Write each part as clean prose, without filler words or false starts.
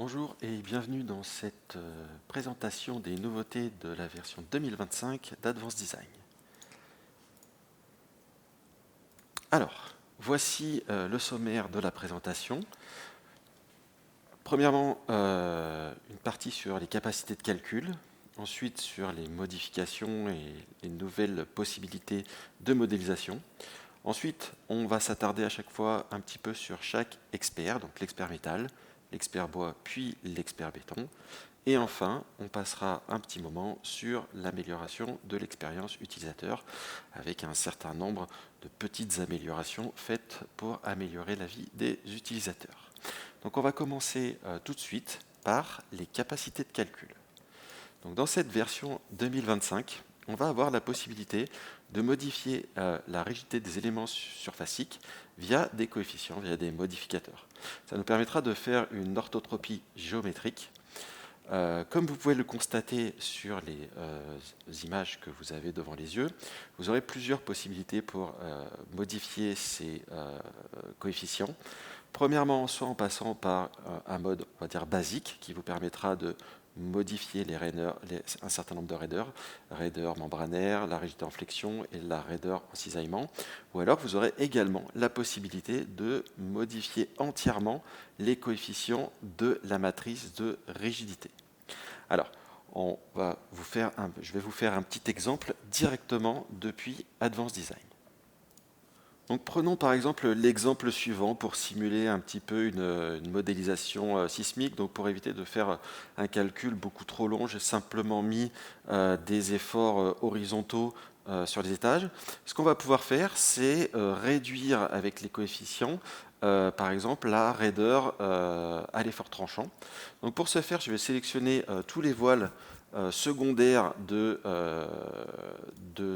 Bonjour et bienvenue dans cette présentation des nouveautés de la version 2025 d'Advanced Design. Alors, voici le sommaire de la présentation. Premièrement, une partie sur les capacités de calcul, ensuite sur les modifications et les nouvelles possibilités de modélisation. Ensuite, on va s'attarder à chaque fois un petit peu sur chaque expert, donc l'expert métal, l'expert bois, puis l'expert béton. Et enfin, on passera un petit moment sur l'amélioration de l'expérience utilisateur avec un certain nombre de petites améliorations faites pour améliorer la vie des utilisateurs. Donc on va commencer tout de suite par les capacités de calcul. Donc dans cette version 2025, on va avoir la possibilité de modifier la rigidité des éléments surfaciques via des coefficients, via des modificateurs. Ça nous permettra de faire une orthotropie géométrique. Comme vous pouvez le constater sur les images que vous avez devant les yeux, vous aurez plusieurs possibilités pour modifier ces coefficients. Premièrement, soit en passant par un mode, on va dire, basique, qui vous permettra de modifier un certain nombre de raideur membranaire, la rigidité en flexion et la raideur en cisaillement. Ou alors vous aurez également la possibilité de modifier entièrement les coefficients de la matrice de rigidité. Alors, je vais vous faire un petit exemple directement depuis Advanced Design. Donc prenons par exemple l'exemple suivant pour simuler un petit peu une modélisation sismique. Donc pour éviter de faire un calcul beaucoup trop long, j'ai simplement mis des efforts horizontaux sur les étages. Ce qu'on va pouvoir faire, c'est réduire avec les coefficients, par exemple, la raideur à l'effort tranchant. Donc pour ce faire, je vais sélectionner tous les voiles secondaire de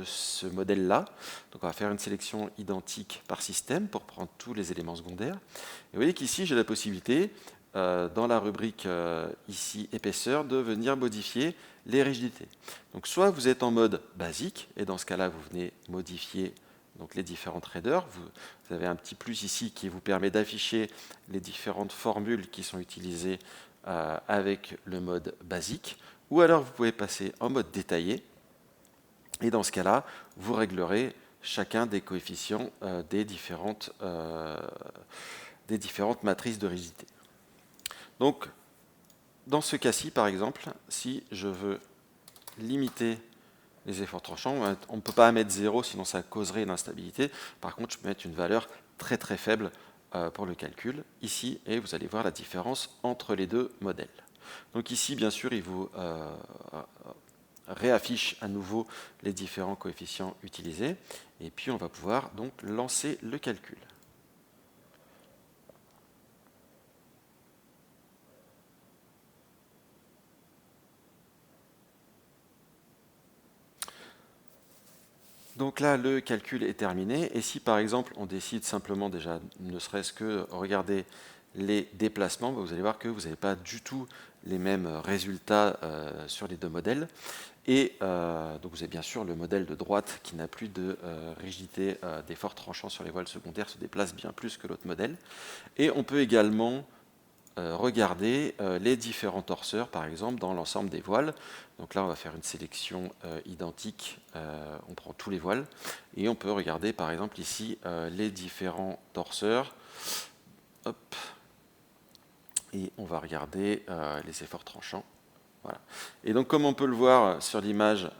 ce modèle-là. Donc on va faire une sélection identique par système pour prendre tous les éléments secondaires. Et vous voyez qu'ici, j'ai la possibilité, dans la rubrique ici épaisseur, de venir modifier les rigidités. Donc soit vous êtes en mode basique, et dans ce cas-là, vous venez modifier donc les différentes raideurs. Vous avez un petit plus ici qui vous permet d'afficher les différentes formules qui sont utilisées avec le mode basique. Ou alors vous pouvez passer en mode détaillé, et dans ce cas-là, vous réglerez chacun des coefficients des différentes matrices de rigidité. Donc, dans ce cas-ci, par exemple, si je veux limiter les efforts tranchants, on ne peut pas mettre 0, sinon ça causerait une instabilité. Par contre, je peux mettre une valeur très très faible pour le calcul, ici, et vous allez voir la différence entre les deux modèles. Donc ici, bien sûr, il vous réaffiche à nouveau les différents coefficients utilisés, et puis on va pouvoir donc lancer le calcul. Donc là, le calcul est terminé, et si par exemple on décide simplement déjà, ne serait-ce que regarder les déplacements, vous allez voir que vous n'avez pas du tout les mêmes résultats sur les deux modèles. Et donc vous avez bien sûr le modèle de droite qui n'a plus de rigidité d'effort tranchant sur les voiles secondaires, se déplace bien plus que l'autre modèle. Et on peut également regarder les différents torseurs, par exemple, dans l'ensemble des voiles. Donc là, on va faire une sélection identique, on prend tous les voiles, et on peut regarder, par exemple, ici, les différents torseurs. Hop. Et on va regarder les efforts tranchants. Voilà. Et donc, comme on peut le voir sur l'image,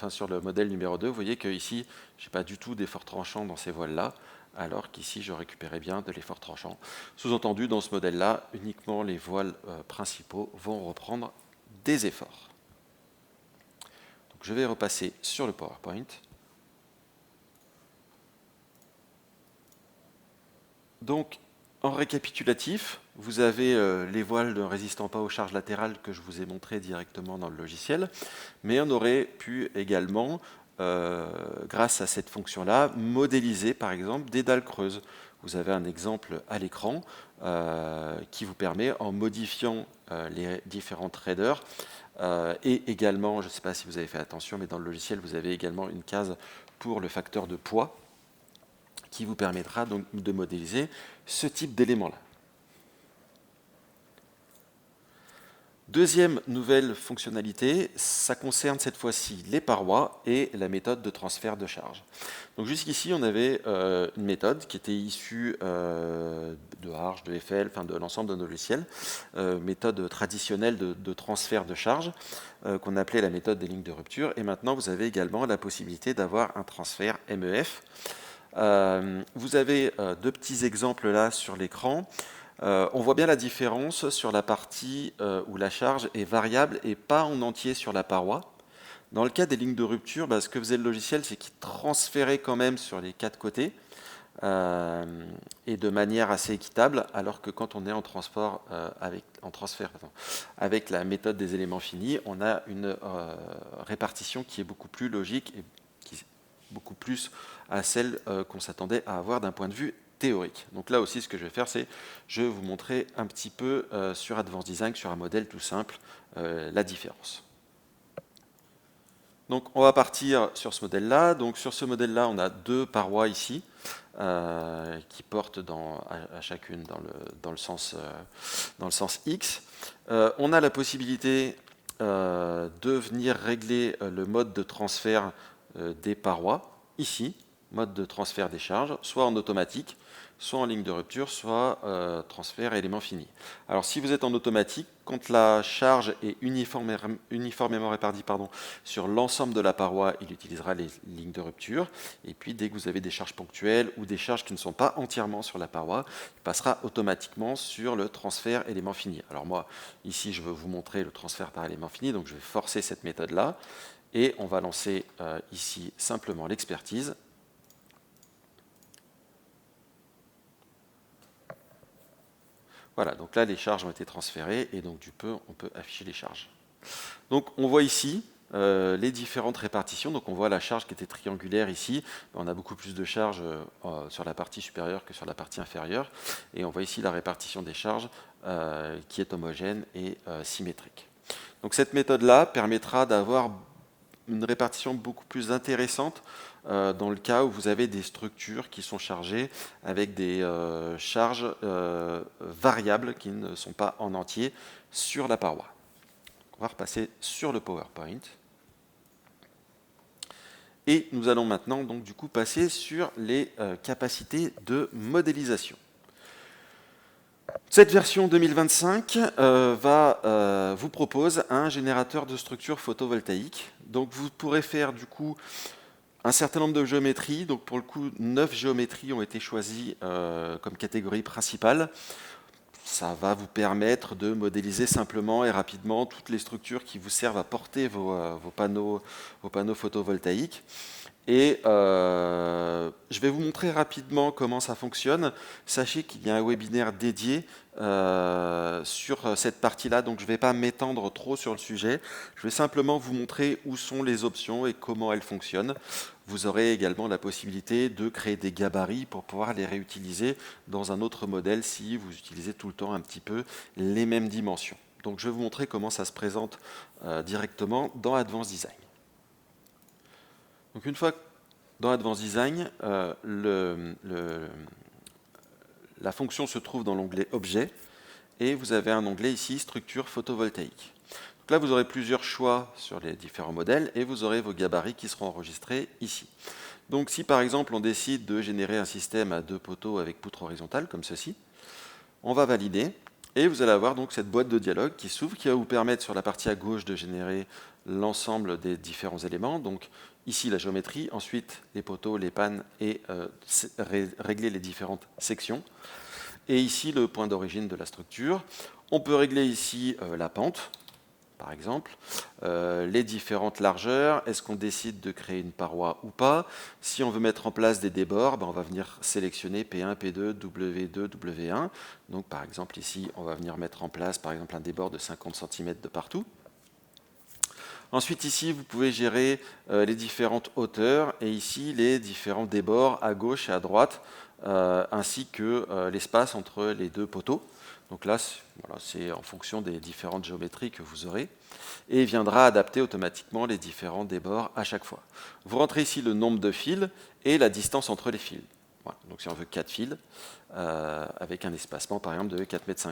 sur le modèle numéro 2, vous voyez qu'ici, je n'ai pas du tout d'effort tranchant dans ces voiles-là, alors qu'ici, je récupérais bien de l'effort tranchant. Sous-entendu, dans ce modèle-là, uniquement les voiles principaux vont reprendre des efforts. Donc, je vais repasser sur le PowerPoint. Donc, en récapitulatif, vous avez les voiles ne résistant pas aux charges latérales que je vous ai montré directement dans le logiciel, mais on aurait pu également, grâce à cette fonction-là, modéliser par exemple des dalles creuses. Vous avez un exemple à l'écran qui vous permet, en modifiant les différentes raideurs, et également, je ne sais pas si vous avez fait attention, mais dans le logiciel, vous avez également une case pour le facteur de poids, qui vous permettra donc de modéliser ce type d'éléments-là. Deuxième nouvelle fonctionnalité, ça concerne cette fois-ci les parois et la méthode de transfert de charge. Donc jusqu'ici, on avait une méthode qui était issue de Arch, de Eiffel, enfin de l'ensemble de nos logiciels, méthode traditionnelle de transfert de charge, qu'on appelait la méthode des lignes de rupture. Et maintenant, vous avez également la possibilité d'avoir un transfert MEF. Vous avez deux petits exemples là sur l'écran. On voit bien la différence sur la partie où la charge est variable et pas en entier sur la paroi. Dans le cas des lignes de rupture, ce que faisait le logiciel, c'est qu'il transférait quand même sur les quatre côtés et de manière assez équitable, alors que quand on est en transfert avec la méthode des éléments finis, on a une répartition qui est beaucoup plus logique et qui est beaucoup plus à celle qu'on s'attendait à avoir d'un point de vue théorique. Donc là aussi, ce que je vais faire, c'est je vais vous montrer un petit peu sur Advanced Design, sur un modèle tout simple, la différence. Donc on va partir sur ce modèle-là. Donc sur ce modèle-là, on a deux parois ici qui portent à chacune dans le sens X. On a la possibilité de venir régler le mode de transfert des parois ici, mode de transfert des charges, soit en automatique, soit en ligne de rupture, soit transfert élément fini. Alors si vous êtes en automatique, quand la charge est uniformément répartie sur l'ensemble de la paroi, il utilisera les lignes de rupture. Et puis dès que vous avez des charges ponctuelles ou des charges qui ne sont pas entièrement sur la paroi, il passera automatiquement sur le transfert élément fini. Alors moi, ici, je veux vous montrer le transfert par élément fini, donc je vais forcer cette méthode-là. Et on va lancer ici simplement l'expertise. Voilà, donc là, les charges ont été transférées et donc on peut afficher les charges. Donc on voit ici les différentes répartitions. Donc on voit la charge qui était triangulaire ici. On a beaucoup plus de charges sur la partie supérieure que sur la partie inférieure. Et on voit ici la répartition des charges qui est homogène et symétrique. Donc cette méthode-là permettra d'avoir une répartition beaucoup plus intéressante dans le cas où vous avez des structures qui sont chargées avec des charges variables qui ne sont pas en entier sur la paroi. On va repasser sur le PowerPoint. Et nous allons maintenant donc du coup passer sur les capacités de modélisation. Cette version 2025 vous propose un générateur de structures photovoltaïques. Donc vous pourrez faire du coup un certain nombre de géométries. Donc pour le coup, 9 géométries ont été choisies comme catégorie principale. Ça va vous permettre de modéliser simplement et rapidement toutes les structures qui vous servent à porter vos panneaux photovoltaïques. Et je vais vous montrer rapidement comment ça fonctionne. Sachez qu'il y a un webinaire dédié sur cette partie-là, donc je ne vais pas m'étendre trop sur le sujet. Je vais simplement vous montrer où sont les options et comment elles fonctionnent. Vous aurez également la possibilité de créer des gabarits pour pouvoir les réutiliser dans un autre modèle si vous utilisez tout le temps un petit peu les mêmes dimensions. Donc je vais vous montrer comment ça se présente directement dans Advanced Design. Donc une fois dans Advanced Design, la fonction se trouve dans l'onglet Objet et vous avez un onglet ici Structure photovoltaïque. Donc là, vous aurez plusieurs choix sur les différents modèles et vous aurez vos gabarits qui seront enregistrés ici. Donc si par exemple on décide de générer un système à 2 poteaux avec poutre horizontale comme ceci, on va valider et vous allez avoir donc cette boîte de dialogue qui s'ouvre, qui va vous permettre sur la partie à gauche de générer l'ensemble des différents éléments. Donc ici la géométrie, ensuite les poteaux, les pannes et régler les différentes sections. Et ici le point d'origine de la structure. On peut régler ici la pente, par exemple, les différentes largeurs, est-ce qu'on décide de créer une paroi ou pas. Si on veut mettre en place des débords, on va venir sélectionner P1, P2, W2, W1. Donc par exemple ici, on va venir mettre en place par exemple un débord de 50 cm de partout. Ensuite ici, vous pouvez gérer les différentes hauteurs et ici les différents débords à gauche et à droite, ainsi que l'espace entre les deux poteaux. Donc là, voilà, c'est en fonction des différentes géométries que vous aurez. Et il viendra adapter automatiquement les différents débords à chaque fois. Vous rentrez ici le nombre de fils et la distance entre les fils. Voilà. Donc si on veut 4 fils, avec un espacement par exemple de 4,50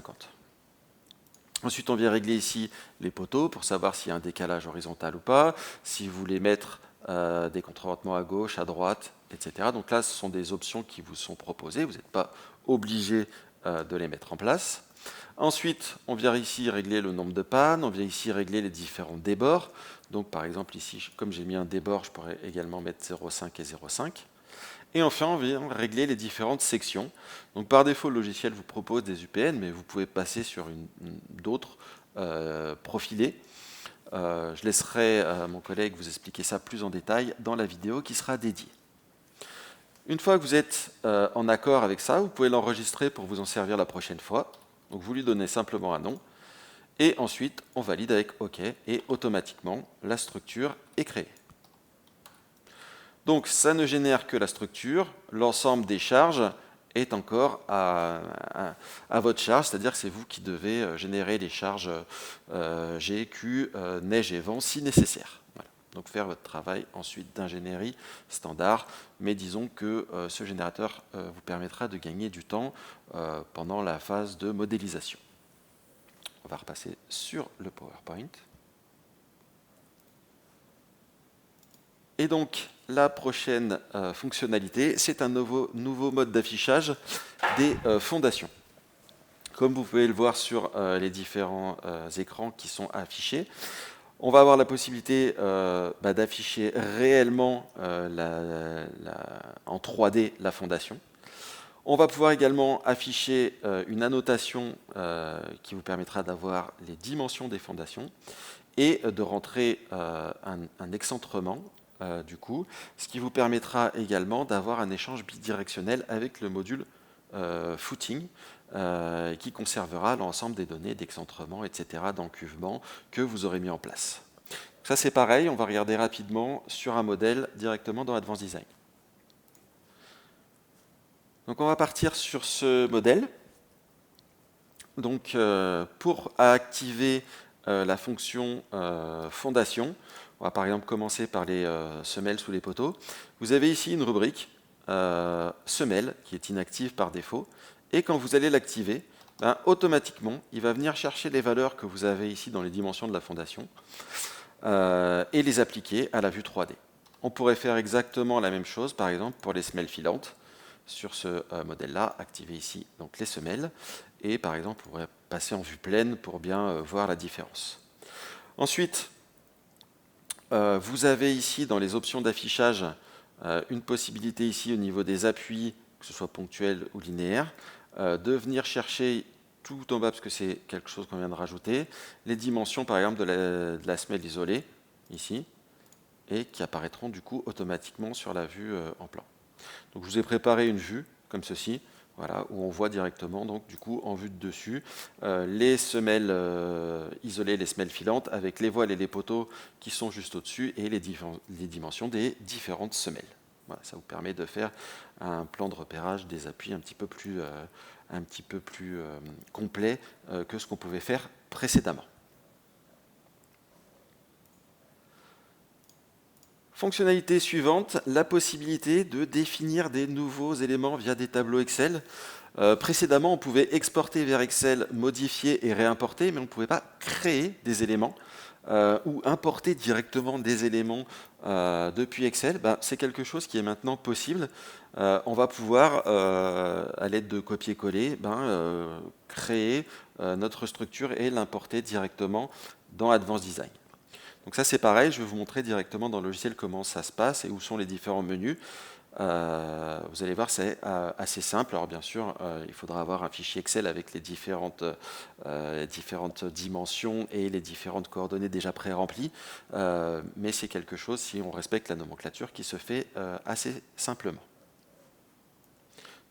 m. Ensuite, on vient régler ici les poteaux pour savoir s'il y a un décalage horizontal ou pas, si vous voulez mettre des contreventements à gauche, à droite, etc. Donc là, ce sont des options qui vous sont proposées. Vous n'êtes pas obligé de les mettre en place. Ensuite, on vient ici régler le nombre de pannes, on vient ici régler les différents débords. Donc par exemple ici, comme j'ai mis un débord, je pourrais également mettre 0,5 et 0,5. Et enfin, on vient régler les différentes sections. Donc par défaut, le logiciel vous propose des UPN, mais vous pouvez passer sur d'autres profilés. Je laisserai mon collègue vous expliquer ça plus en détail dans la vidéo qui sera dédiée. Une fois que vous êtes en accord avec ça, vous pouvez l'enregistrer pour vous en servir la prochaine fois. Donc vous lui donnez simplement un nom, et ensuite on valide avec OK, et automatiquement la structure est créée. Donc ça ne génère que la structure, l'ensemble des charges est encore à votre charge, c'est-à-dire que c'est vous qui devez générer les charges G, Q, neige et vent si nécessaire. Voilà. Donc faire votre travail ensuite d'ingénierie standard, mais disons que ce générateur vous permettra de gagner du temps pendant la phase de modélisation. On va repasser sur le PowerPoint. Et donc, la prochaine fonctionnalité, c'est un nouveau mode d'affichage des fondations. Comme vous pouvez le voir sur les différents écrans qui sont affichés, on va avoir la possibilité d'afficher réellement en 3D la fondation. On va pouvoir également afficher une annotation qui vous permettra d'avoir les dimensions des fondations et de rentrer un excentrement du coup, ce qui vous permettra également d'avoir un échange bidirectionnel avec le module footing qui conservera l'ensemble des données d'excentrement, etc., d'encuvement que vous aurez mis en place. Ça c'est pareil, on va regarder rapidement sur un modèle directement dans Advanced Design. Donc on va partir sur ce modèle. Donc pour activer la fonction fondation, on va par exemple commencer par les semelles sous les poteaux. Vous avez ici une rubrique semelle qui est inactive par défaut. Et quand vous allez l'activer, automatiquement, il va venir chercher les valeurs que vous avez ici dans les dimensions de la fondation et les appliquer à la vue 3D. On pourrait faire exactement la même chose, par exemple, pour les semelles filantes. Sur ce modèle-là, activer ici donc les semelles. Et par exemple, on pourrait passer en vue pleine pour bien voir la différence. Ensuite, vous avez ici dans les options d'affichage une possibilité ici au niveau des appuis, que ce soit ponctuel ou linéaire, de venir chercher tout en bas, parce que c'est quelque chose qu'on vient de rajouter, les dimensions par exemple de la semelle isolée, ici, et qui apparaîtront du coup automatiquement sur la vue en plan. Donc je vous ai préparé une vue comme ceci, voilà, où on voit directement, donc du coup en vue de dessus, les semelles isolées, les semelles filantes, avec les voiles et les poteaux qui sont juste au-dessus, et les dimensions des différentes semelles. Voilà, ça vous permet de faire un plan de repérage des appuis un petit peu plus complet que ce qu'on pouvait faire précédemment. Fonctionnalité suivante, la possibilité de définir des nouveaux éléments via des tableaux Excel. Précédemment, on pouvait exporter vers Excel, modifier et réimporter, mais on ne pouvait pas créer des éléments ou importer directement des éléments depuis Excel. C'est quelque chose qui est maintenant possible. On va pouvoir, à l'aide de copier-coller, créer notre structure et l'importer directement dans Advanced Design. Donc ça c'est pareil, je vais vous montrer directement dans le logiciel comment ça se passe et où sont les différents menus. Vous allez voir, c'est assez simple. Alors bien sûr, il faudra avoir un fichier Excel avec les différentes dimensions et les différentes coordonnées déjà pré-remplies, mais c'est quelque chose, si on respecte la nomenclature, qui se fait assez simplement.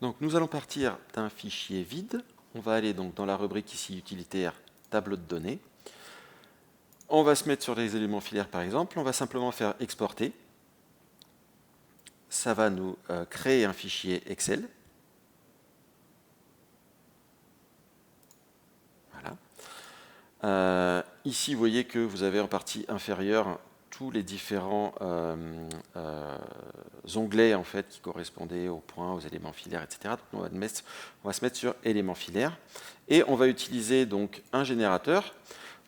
Donc nous allons partir d'un fichier vide. On va aller donc dans la rubrique ici utilitaire, tableau de données. On va se mettre sur les éléments filaires par exemple, on va simplement faire exporter. Ça va nous créer un fichier Excel. Voilà. Ici, vous voyez que vous avez en partie inférieure tous les différents onglets en fait, qui correspondaient aux points, aux éléments filaires, etc. Donc on va se mettre sur éléments filaires. Et on va utiliser donc un générateur.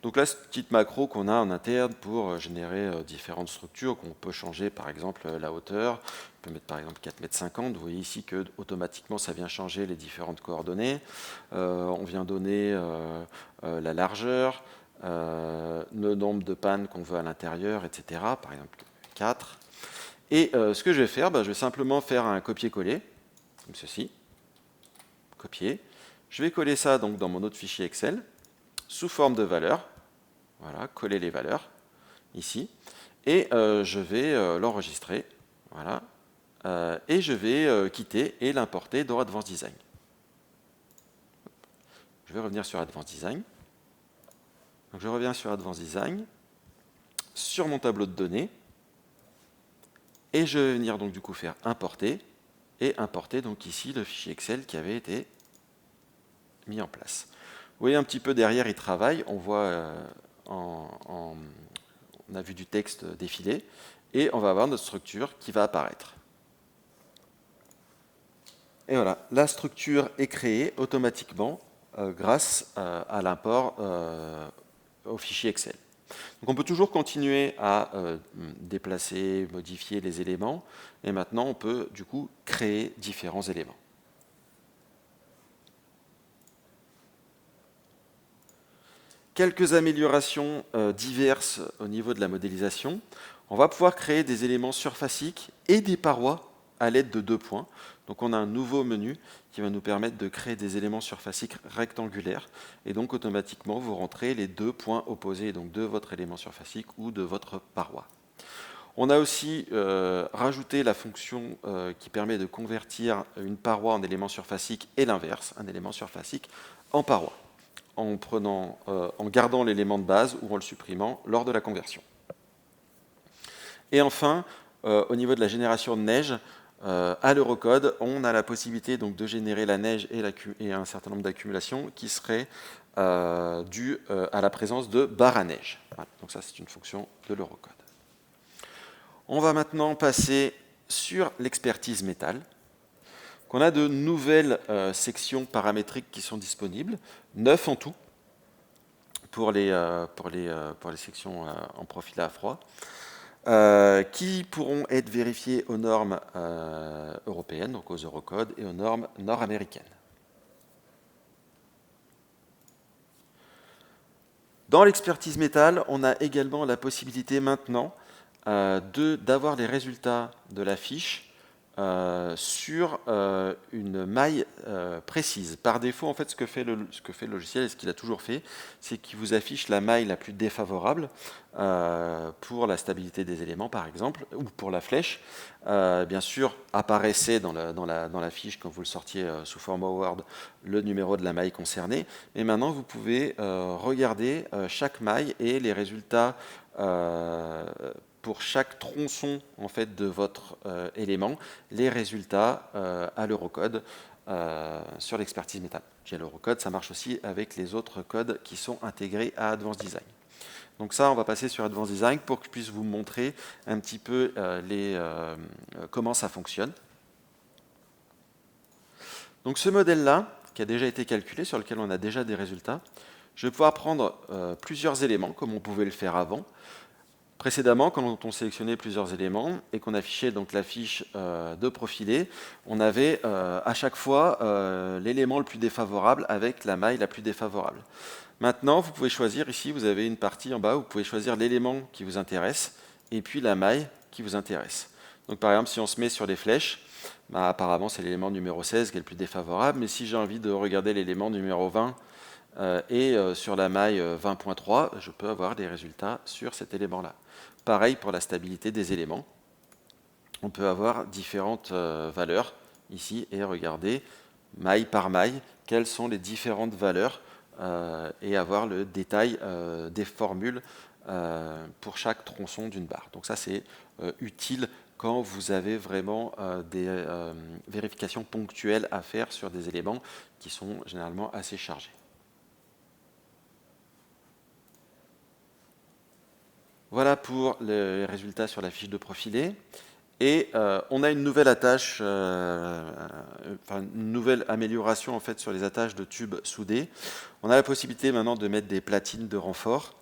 Donc là, cette petite macro qu'on a en interne pour générer différentes structures, qu'on peut changer par exemple la hauteur. On peut mettre par exemple 4,50 m. Vous voyez ici que automatiquement ça vient changer les différentes coordonnées. On vient donner la largeur, le nombre de pannes qu'on veut à l'intérieur, etc. Par exemple 4. Et ce que je vais faire, je vais simplement faire un copier-coller, comme ceci. Copier. Je vais coller ça donc dans mon autre fichier Excel, sous forme de valeur. Voilà, coller les valeurs, ici. Et je vais l'enregistrer. Voilà. Et je vais quitter et l'importer dans Advanced Design. Je vais revenir sur Advanced Design. Donc je reviens sur Advanced Design, sur mon tableau de données, et je vais venir donc du coup faire importer, et importer donc ici le fichier Excel qui avait été mis en place. Vous voyez un petit peu derrière, il travaille, on voit, on a vu du texte défiler, et on va avoir notre structure qui va apparaître. Et voilà, la structure est créée automatiquement grâce à l'import au fichier Excel. Donc on peut toujours continuer à déplacer, modifier les éléments, et maintenant on peut du coup créer différents éléments. Quelques améliorations diverses au niveau de la modélisation. On va pouvoir créer des éléments surfaciques et des parois à l'aide de 2 points. Donc on a un nouveau menu qui va nous permettre de créer des éléments surfaciques rectangulaires. Et donc automatiquement, vous rentrez les 2 points opposés donc de votre élément surfacique ou de votre paroi. On a aussi rajouté la fonction qui permet de convertir une paroi en élément surfacique et l'inverse, un élément surfacique en paroi, en gardant l'élément de base ou en le supprimant lors de la conversion. Et enfin, au niveau de la génération de neige, à l'Eurocode, on a la possibilité donc, de générer la neige et un certain nombre d'accumulations qui seraient dues à la présence de barres à neige. Voilà, donc ça, c'est une fonction de l'Eurocode. On va maintenant passer sur l'expertise métal. On a de nouvelles sections paramétriques qui sont disponibles, 9 en tout, pour les sections en profilat à froid, qui pourront être vérifiées aux normes européennes, donc aux Eurocode, et aux normes nord-américaines. Dans l'expertise métal, on a également la possibilité maintenant d'avoir les résultats de la fiche sur une maille précise. Par défaut, en fait, ce que fait le logiciel, et ce qu'il a toujours fait, c'est qu'il vous affiche la maille la plus défavorable pour la stabilité des éléments, par exemple, ou pour la flèche. Bien sûr, apparaissait dans la fiche, quand vous le sortiez sous format Word, le numéro de la maille concernée. Mais maintenant, vous pouvez regarder chaque maille et les résultats pour chaque tronçon en fait, de votre élément, les résultats à l'Eurocode sur l'expertise métal. J'ai l'Eurocode, ça marche aussi avec les autres codes qui sont intégrés à Advanced Design. Donc ça, on va passer sur Advanced Design pour que je puisse vous montrer un petit peu comment ça fonctionne. Donc ce modèle-là, qui a déjà été calculé, sur lequel on a déjà des résultats, je vais pouvoir prendre plusieurs éléments, comme on pouvait le faire avant. Précédemment, quand on sélectionnait plusieurs éléments et qu'on affichait donc la fiche de profilé, on avait à chaque fois l'élément le plus défavorable avec la maille la plus défavorable. Maintenant, vous pouvez choisir, ici, vous avez une partie en bas où vous pouvez choisir l'élément qui vous intéresse et puis la maille qui vous intéresse. Donc par exemple, si on se met sur les flèches, apparemment c'est l'élément numéro 16 qui est le plus défavorable, mais si j'ai envie de regarder l'élément numéro 20 et sur la maille 20.3, je peux avoir des résultats sur cet élément-là. Pareil pour la stabilité des éléments. On peut avoir différentes valeurs ici et regarder maille par maille quelles sont les différentes valeurs et avoir le détail des formules pour chaque tronçon d'une barre. Donc ça c'est utile quand vous avez vraiment des vérifications ponctuelles à faire sur des éléments qui sont généralement assez chargés. Voilà pour les résultats sur la fiche de profilé. Et on a une nouvelle attache, enfin une nouvelle amélioration en fait sur les attaches de tubes soudés. On a la possibilité maintenant de mettre des platines de renfort.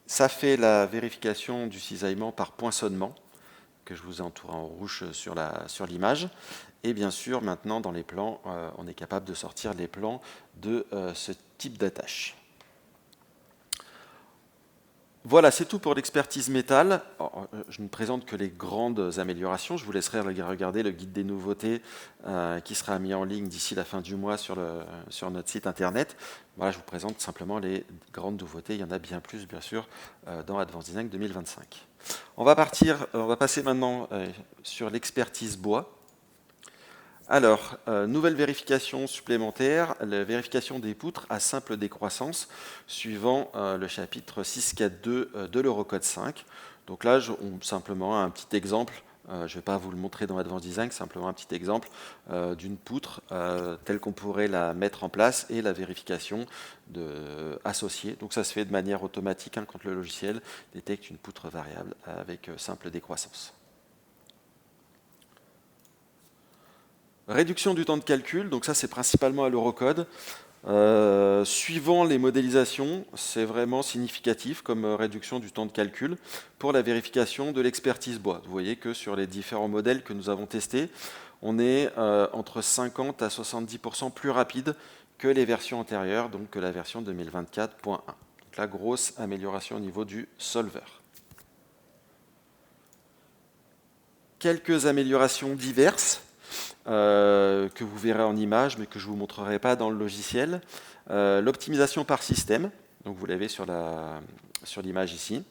Ça fait la vérification du cisaillement par poinçonnement, que je vous ai entouré en rouge sur l'image. Et bien sûr, maintenant, dans les plans, on est capable de sortir les plans de ce type d'attache. Voilà, c'est tout pour l'expertise métal. Je ne présente que les grandes améliorations. Je vous laisserai regarder le guide des nouveautés qui sera mis en ligne d'ici la fin du mois sur notre site internet. Voilà, je vous présente simplement les grandes nouveautés. Il y en a bien plus, bien sûr, dans Advanced Design 2025. On va passer maintenant sur l'expertise bois. Alors, nouvelle vérification supplémentaire, la vérification des poutres à simple décroissance, suivant le chapitre 6.4.2 de l'Eurocode 5. Donc là, simplement un petit exemple, je ne vais pas vous le montrer dans Advanced Design, simplement un petit exemple d'une poutre telle qu'on pourrait la mettre en place et la vérification associée. Donc ça se fait de manière automatique quand le logiciel détecte une poutre variable avec simple décroissance. Réduction du temps de calcul, donc ça c'est principalement à l'Eurocode. Suivant les modélisations, c'est vraiment significatif comme réduction du temps de calcul pour la vérification de l'expertise bois. Vous voyez que sur les différents modèles que nous avons testés, on est entre 50 à 70% plus rapide que les versions antérieures, donc que la version 2024.1. Donc la grosse amélioration au niveau du solver. Quelques améliorations diverses. Que vous verrez en image, mais que je ne vous montrerai pas dans le logiciel. L'optimisation par système, donc vous l'avez sur l'image ici.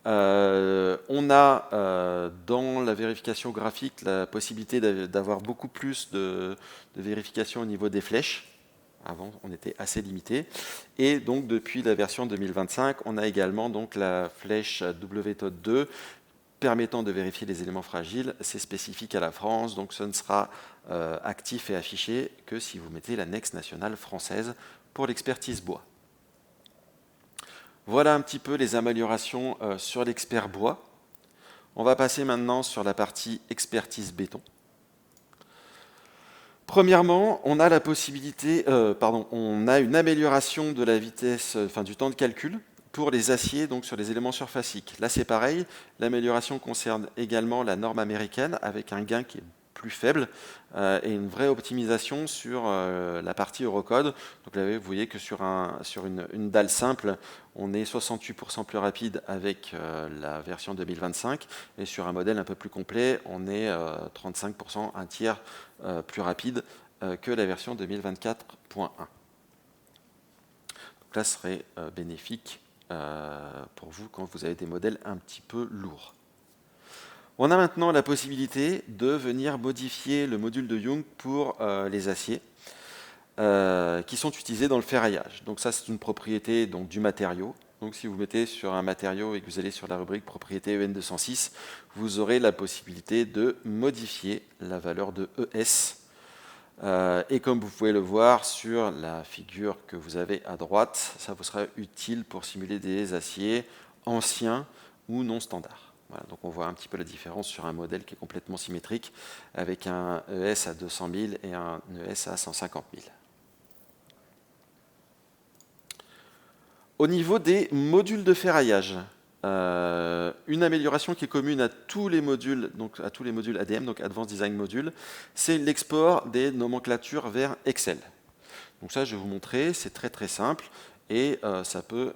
On a dans la vérification graphique la possibilité d'avoir beaucoup plus de vérification au niveau des flèches. Avant, on était assez limité. Et donc, depuis la version 2025, on a également donc, la flèche WTOT2 permettant de vérifier les éléments fragiles. C'est spécifique à la France, donc ce ne sera actif et affiché que si vous mettez l'annexe nationale française pour l'expertise bois. Voilà un petit peu les améliorations sur l'expert bois. On va passer maintenant sur la partie expertise béton. Premièrement, on a la possibilité, on a une amélioration de la vitesse, du temps de calcul pour les aciers, donc sur les éléments surfaciques. Là, c'est pareil. L'amélioration concerne également la norme américaine avec un gain qui est plus faible et une vraie optimisation sur la partie Eurocode. Donc là, vous voyez que sur une dalle simple, on est 68% plus rapide avec la version 2025 et sur un modèle un peu plus complet, on est 35%, un tiers plus rapide que la version 2024.1. Donc là, ce serait bénéfique pour vous quand vous avez des modèles un petit peu lourds. On a maintenant la possibilité de venir modifier le module de Young pour les aciers qui sont utilisés dans le ferraillage. Donc ça, c'est une propriété donc, du matériau. Donc si vous mettez sur un matériau et que vous allez sur la rubrique propriété EN206, vous aurez la possibilité de modifier la valeur de ES. Et comme vous pouvez le voir sur la figure que vous avez à droite, ça vous sera utile pour simuler des aciers anciens ou non standards. Voilà, donc on voit un petit peu la différence sur un modèle qui est complètement symétrique avec un ES à 200 000 et un ES à 150 000. Au niveau des modules de ferraillage, une amélioration qui est commune à tous les modules, donc à tous les modules ADM, donc Advanced Design Module, c'est l'export des nomenclatures vers Excel. Donc ça, je vais vous montrer, c'est très très simple et ça peut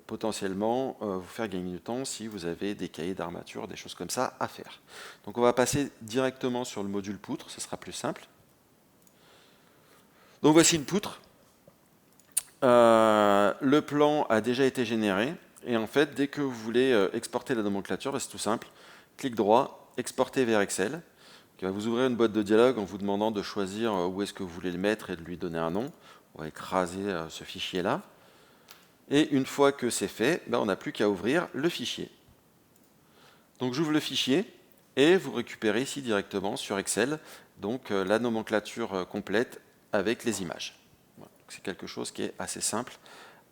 potentiellement vous faire gagner du temps si vous avez des cahiers d'armature, des choses comme ça à faire. Donc on va passer directement sur le module poutre, ce sera plus simple. Donc voici une poutre. Le plan a déjà été généré et en fait, dès que vous voulez exporter la nomenclature, c'est tout simple. Clic droit, exporter vers Excel, qui va vous ouvrir une boîte de dialogue en vous demandant de choisir où est-ce que vous voulez le mettre et de lui donner un nom. On va écraser ce fichier-là. Et une fois que c'est fait, on n'a plus qu'à ouvrir le fichier. Donc j'ouvre le fichier et vous récupérez ici directement sur Excel donc, la nomenclature complète avec les images. C'est quelque chose qui est assez simple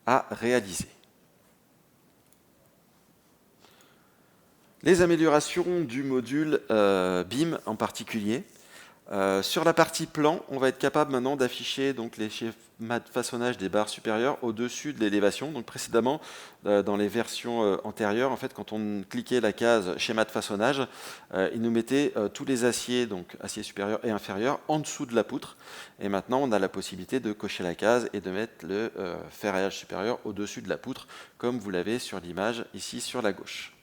à réaliser. Les améliorations du module BIM en particulier. Sur la partie plan, on va être capable maintenant d'afficher donc les schémas de façonnage des barres supérieures au-dessus de l'élévation. Donc précédemment, dans les versions antérieures, en fait, quand on cliquait la case schéma de façonnage, il nous mettait tous les aciers, donc aciers supérieurs et inférieurs, en dessous de la poutre. Et maintenant, on a la possibilité de cocher la case et de mettre le ferraillage supérieur au-dessus de la poutre, comme vous l'avez sur l'image ici sur la gauche.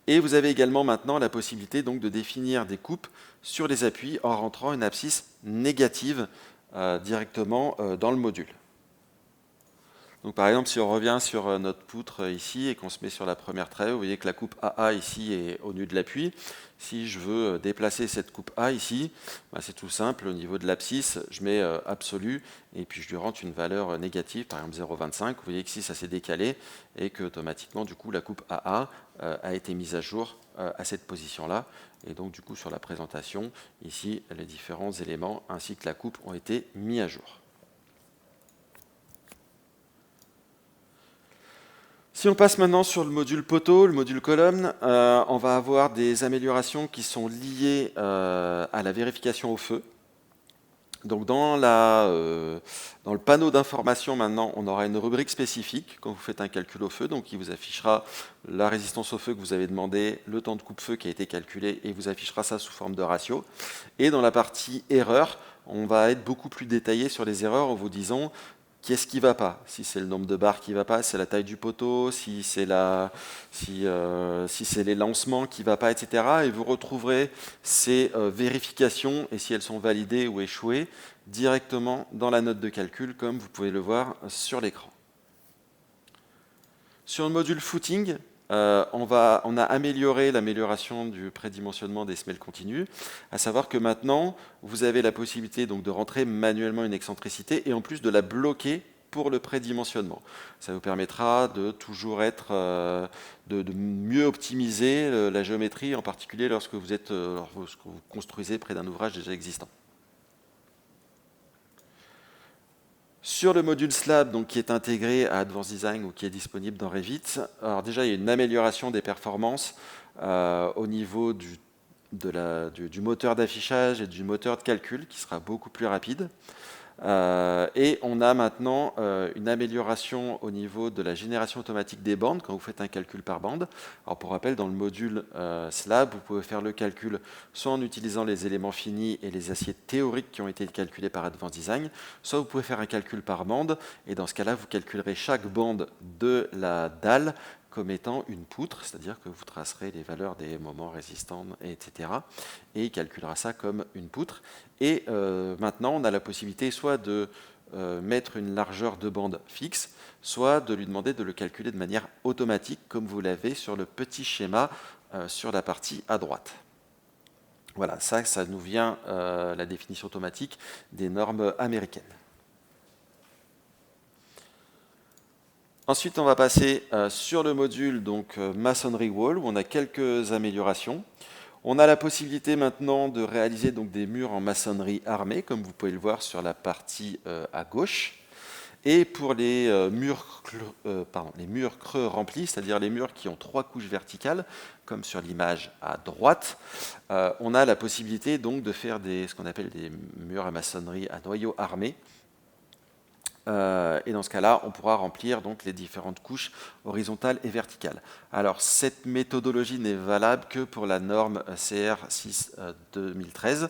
Et vous avez également maintenant la possibilité donc de définir des coupes sur les appuis en rentrant une abscisse négative directement dans le module. Donc par exemple, si on revient sur notre poutre ici et qu'on se met sur la première trave, vous voyez que la coupe AA ici est au nu de l'appui. Si je veux déplacer cette coupe A ici, c'est tout simple, au niveau de l'abscisse, je mets absolu et puis je lui rentre une valeur négative, par exemple 0,25. Vous voyez que ici ça s'est décalé et que automatiquement du coup la coupe AA a été mise à jour à cette position-là. Et donc du coup sur la présentation, ici les différents éléments ainsi que la coupe ont été mis à jour. Si on passe maintenant sur le module poteau, le module colonne, on va avoir des améliorations qui sont liées à la vérification au feu. Donc dans le panneau d'information maintenant, on aura une rubrique spécifique quand vous faites un calcul au feu, donc il vous affichera la résistance au feu que vous avez demandé, le temps de coupe-feu qui a été calculé, et vous affichera ça sous forme de ratio. Et dans la partie erreurs, on va être beaucoup plus détaillé sur les erreurs en vous disant qu'est-ce qui ne va pas? Si c'est le nombre de barres qui ne va pas, c'est la taille du poteau, si c'est les lancements qui ne va pas, etc. Et vous retrouverez ces vérifications, et si elles sont validées ou échouées, directement dans la note de calcul, comme vous pouvez le voir sur l'écran. Sur le module footing, on a amélioré l'amélioration du prédimensionnement des semelles continues, à savoir que maintenant, vous avez la possibilité donc, de rentrer manuellement une excentricité et en plus de la bloquer pour le prédimensionnement. Ça vous permettra de toujours être, de mieux optimiser la géométrie, en particulier lorsque vous construisez près d'un ouvrage déjà existant. Sur le module slab, donc, qui est intégré à Advanced Design ou qui est disponible dans Revit, alors déjà il y a une amélioration des performances au niveau du moteur d'affichage et du moteur de calcul qui sera beaucoup plus rapide. Et on a maintenant une amélioration au niveau de la génération automatique des bandes quand vous faites un calcul par bande. Alors pour rappel, dans le module slab, vous pouvez faire le calcul soit en utilisant les éléments finis et les aciers théoriques qui ont été calculés par Advanced Design, soit vous pouvez faire un calcul par bande, et dans ce cas-là, vous calculerez chaque bande de la dalle comme étant une poutre, c'est-à-dire que vous tracerez les valeurs des moments résistants, etc. Et il calculera ça comme une poutre. Et maintenant, on a la possibilité soit de mettre une largeur de bande fixe, soit de lui demander de le calculer de manière automatique, comme vous l'avez sur le petit schéma sur la partie à droite. Voilà, ça nous vient la définition automatique des normes américaines. Ensuite, on va passer sur le module donc, Masonry Wall, où on a quelques améliorations. On a la possibilité maintenant de réaliser donc, des murs en maçonnerie armée, comme vous pouvez le voir sur la partie à gauche. Et pour les murs creux remplis, c'est-à-dire les murs qui ont 3 couches verticales, comme sur l'image à droite, on a la possibilité donc, de faire ce qu'on appelle des murs à maçonnerie à noyau armé. Et dans ce cas-là, on pourra remplir donc, les différentes couches horizontales et verticales. Alors, cette méthodologie n'est valable que pour la norme CR6 2013,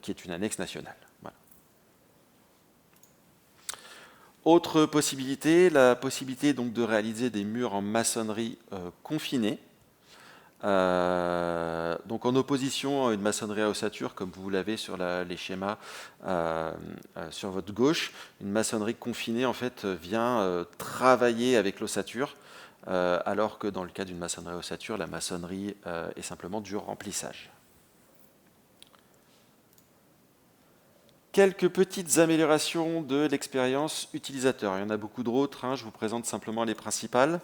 qui est une annexe nationale. Voilà. Autre possibilité, la possibilité donc, de réaliser des murs en maçonnerie confinée. Donc en opposition à une maçonnerie à ossature, comme vous l'avez sur les schémas sur votre gauche, une maçonnerie confinée en fait vient travailler avec l'ossature, alors que dans le cas d'une maçonnerie à ossature, la maçonnerie est simplement du remplissage. Quelques petites améliorations de l'expérience utilisateur. Il y en a beaucoup d'autres, je vous présente simplement les principales.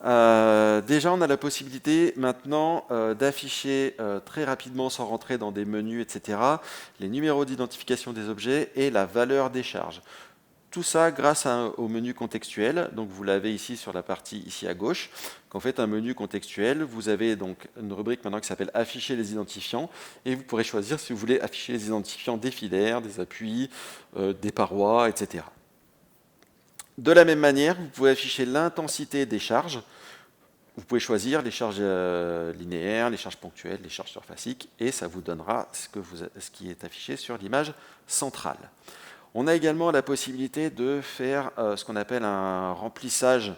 Déjà, on a la possibilité maintenant d'afficher très rapidement, sans rentrer dans des menus, etc., les numéros d'identification des objets et la valeur des charges. tout ça grâce au menu contextuel. Donc vous l'avez ici sur la partie ici à gauche. Quand vous faites un menu contextuel, vous avez donc une rubrique maintenant qui s'appelle afficher les identifiants et vous pourrez choisir si vous voulez afficher les identifiants des filaires, des appuis, des parois, etc. De la même manière, vous pouvez afficher l'intensité des charges. Vous pouvez choisir les charges linéaires, les charges ponctuelles, les charges surfaciques, et ça vous donnera ce qui est affiché sur l'image centrale. On a également la possibilité de faire ce qu'on appelle un remplissage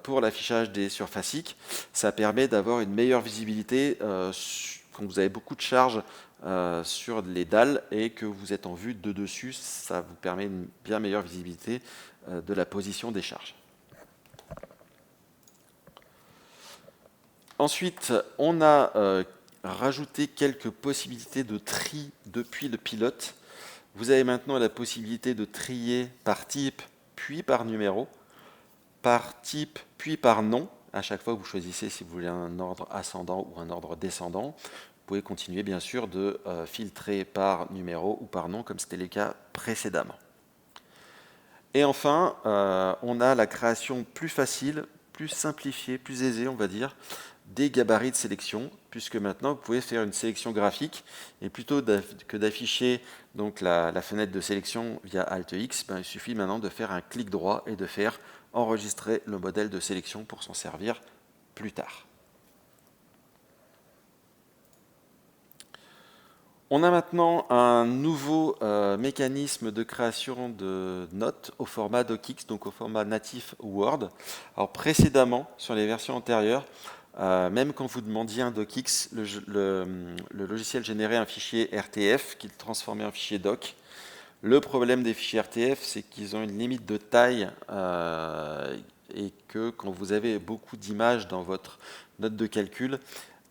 pour l'affichage des surfaciques. Ça permet d'avoir une meilleure visibilité quand vous avez beaucoup de charges sur les dalles et que vous êtes en vue de dessus. Ça vous permet une bien meilleure visibilité de la position des charges. Ensuite, on a rajouté quelques possibilités de tri depuis le pilote. Vous avez maintenant la possibilité de trier par type, puis par numéro, par type, puis par nom. À chaque fois que vous choisissez si vous voulez un ordre ascendant ou un ordre descendant, vous pouvez continuer bien sûr de filtrer par numéro ou par nom, comme c'était le cas précédemment. Et enfin, on a la création plus facile, plus simplifiée, plus aisée, on va dire, des gabarits de sélection, puisque maintenant vous pouvez faire une sélection graphique et plutôt que d'afficher donc la fenêtre de sélection via Alt X, il suffit maintenant de faire un clic droit et de faire enregistrer le modèle de sélection pour s'en servir plus tard. On a maintenant un nouveau mécanisme de création de notes au format DocX, donc au format natif Word. Alors précédemment, sur les versions antérieures, même quand vous demandiez un DocX, le logiciel générait un fichier RTF qu'il transformait en fichier doc. Le problème des fichiers RTF, c'est qu'ils ont une limite de taille et que quand vous avez beaucoup d'images dans votre note de calcul,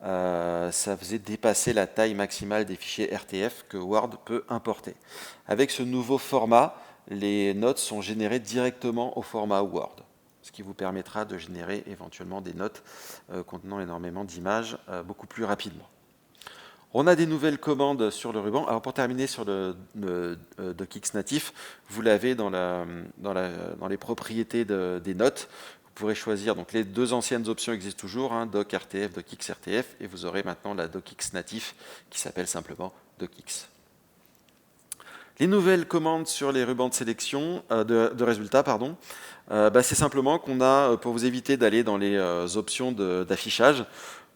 ça faisait dépasser la taille maximale des fichiers RTF que Word peut importer. Avec ce nouveau format, les notes sont générées directement au format Word, ce qui vous permettra de générer éventuellement des notes contenant énormément d'images beaucoup plus rapidement. On a des nouvelles commandes sur le ruban. Alors pour terminer sur le DocX natif, vous l'avez dans les propriétés des notes. Vous pourrez choisir, donc les deux anciennes options existent toujours, Doc RTF, DocX RTF, et vous aurez maintenant la DocX natif qui s'appelle simplement DocX. Les nouvelles commandes sur les rubans de sélection, de résultats, c'est simplement qu'on a, pour vous éviter d'aller dans les options d'affichage,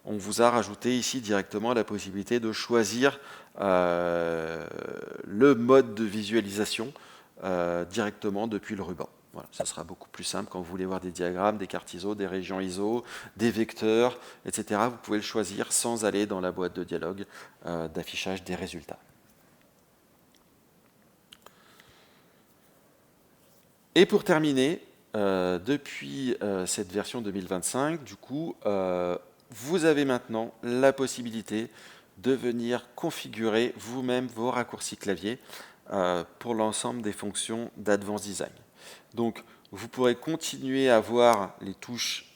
on vous a rajouté ici directement la possibilité de choisir le mode de visualisation directement depuis le ruban. Voilà, ça sera beaucoup plus simple quand vous voulez voir des diagrammes, des cartes ISO, des régions ISO, des vecteurs, etc. Vous pouvez le choisir sans aller dans la boîte de dialogue d'affichage des résultats. Et pour terminer, depuis cette version 2025, du coup, vous avez maintenant la possibilité de venir configurer vous-même vos raccourcis clavier pour l'ensemble des fonctions d'Advanced Design. Donc, vous pourrez continuer à voir les touches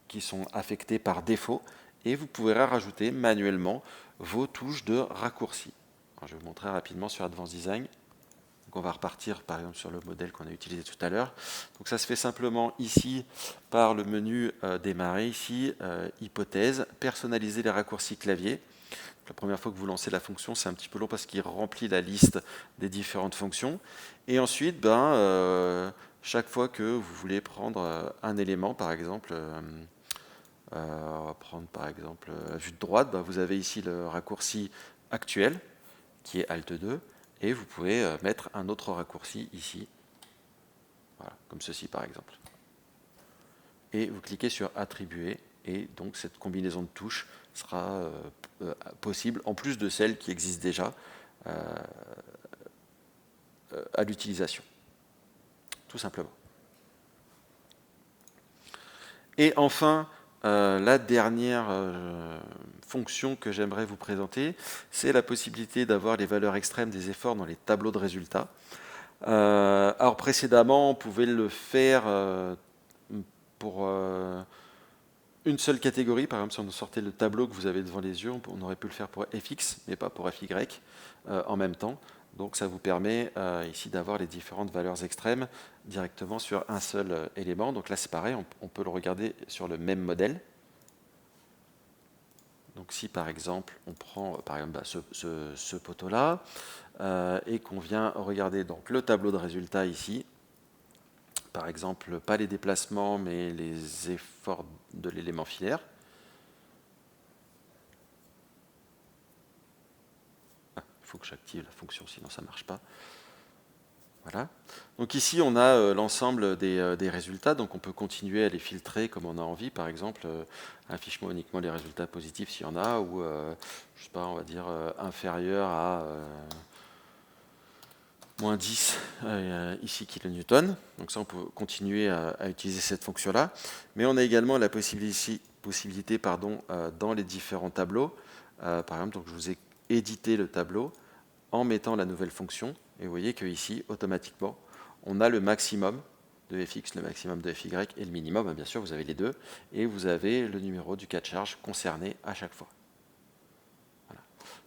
qui sont affectées par défaut et vous pourrez rajouter manuellement vos touches de raccourcis. Alors, je vais vous montrer rapidement sur Advanced Design. Donc, on va repartir par exemple sur le modèle qu'on a utilisé tout à l'heure. Donc ça se fait simplement ici par le menu démarrer, ici, hypothèse, personnaliser les raccourcis clavier. La première fois que vous lancez la fonction, c'est un petit peu long parce qu'il remplit la liste des différentes fonctions. Et ensuite, chaque fois que vous voulez prendre un élément, par exemple, on va prendre par exemple vue de droite, vous avez ici le raccourci actuel, qui est Alt 2, et vous pouvez mettre un autre raccourci ici, voilà, comme ceci par exemple. Et vous cliquez sur Attribuer, et donc cette combinaison de touches sera possible, en plus de celles qui existent déjà à l'utilisation, tout simplement. Et enfin, la dernière fonction que j'aimerais vous présenter, c'est la possibilité d'avoir les valeurs extrêmes des efforts dans les tableaux de résultats. Alors précédemment, on pouvait le faire pour une seule catégorie. Par exemple, si on sortait le tableau que vous avez devant les yeux, on aurait pu le faire pour fx, mais pas pour fy en même temps. Donc ça vous permet ici d'avoir les différentes valeurs extrêmes directement sur un seul élément. Donc là c'est pareil, on peut le regarder sur le même modèle. Donc si par exemple on prend par exemple ce poteau-là et qu'on vient regarder donc le tableau de résultats ici, par exemple pas les déplacements mais les efforts de l'élément filaire. Il faut que j'active la fonction sinon ça ne marche pas. Voilà. Donc ici, on a l'ensemble des résultats, donc on peut continuer à les filtrer comme on a envie. Par exemple, affiche-moi uniquement les résultats positifs s'il y en a, ou je sais pas, on va dire inférieur à moins 10 ici kilonewtons. Donc ça, on peut continuer à utiliser cette fonction-là. Mais on a également la possibilité dans les différents tableaux. Par exemple, donc je vous ai édité le tableau en mettant la nouvelle fonction. Et vous voyez qu'ici, automatiquement, on a le maximum de fx, le maximum de fy et le minimum. Bien sûr, vous avez les deux. Et vous avez le numéro du cas de charge concerné à chaque fois. Voilà.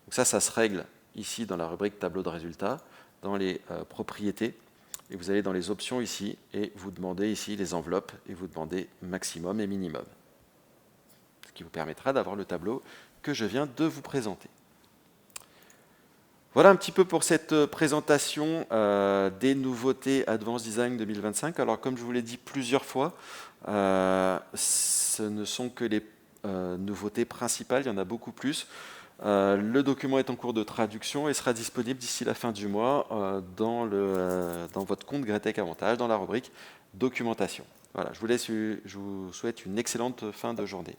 Donc ça se règle ici dans la rubrique tableau de résultats, dans les propriétés. Et vous allez dans les options ici, et vous demandez ici les enveloppes, et vous demandez maximum et minimum. Ce qui vous permettra d'avoir le tableau que je viens de vous présenter. Voilà un petit peu pour cette présentation des nouveautés Advanced Design 2025. Alors comme je vous l'ai dit plusieurs fois, ce ne sont que les nouveautés principales, il y en a beaucoup plus. Le document est en cours de traduction et sera disponible d'ici la fin du mois dans votre compte Gretec Avantage, dans la rubrique documentation. Voilà, je vous souhaite une excellente fin de journée.